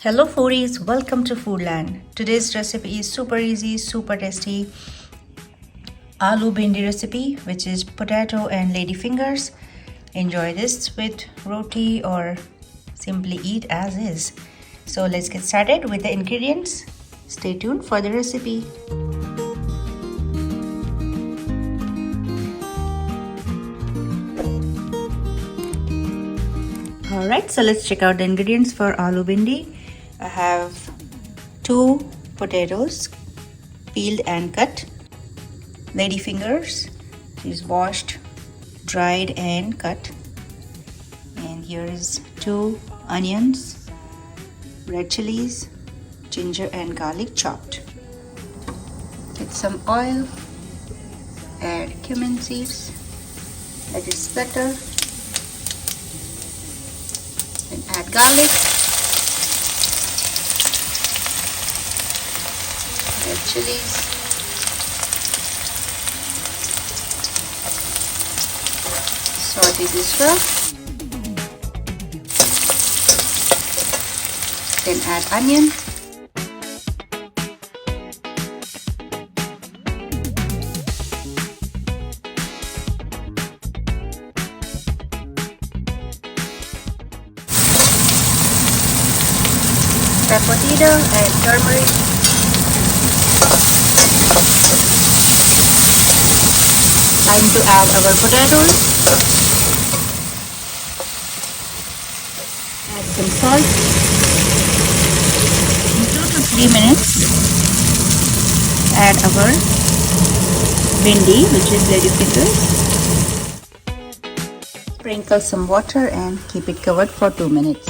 Hello foodies, welcome to Foodland. Today's recipe is super easy, super tasty Aloo Bhindi recipe, which is potato and lady fingers. Enjoy this with roti or simply eat as is. So let's get started with the ingredients. Stay tuned for the recipe. Alright, so let's check out the ingredients for Aloo Bhindi. I have 2 potatoes peeled and cut, lady fingers is washed, dried and cut, and here is 2 onions, red chilies, ginger and garlic chopped. Get some oil, add cumin seeds, let it splatter, then add garlic, red chilies, saute this well, then add onion, paprika and turmeric, time to add our potatoes, add some salt. In 2 to 3 minutes add our bhindi, which is lady fingers. Sprinkle some water and keep it covered for 2 minutes.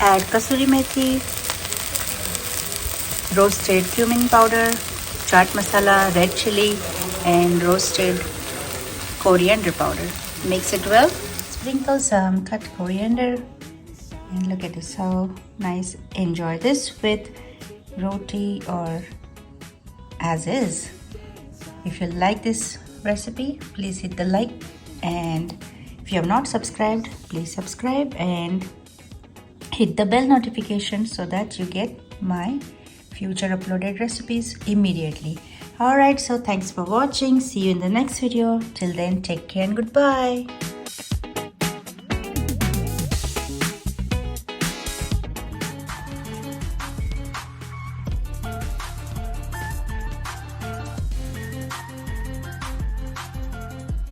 Add kasuri methi, roasted cumin powder, chaat masala, red chili and roasted coriander powder. Mix it well. Sprinkle some cut coriander and look at this, how nice. Enjoy this with roti or as is. If you like this recipe, please hit the like, and if you have not subscribed, please subscribe and hit the bell notification so that you get my future uploaded recipes immediately. Alright, so thanks for watching. See you in the next video. Till then, take care and goodbye.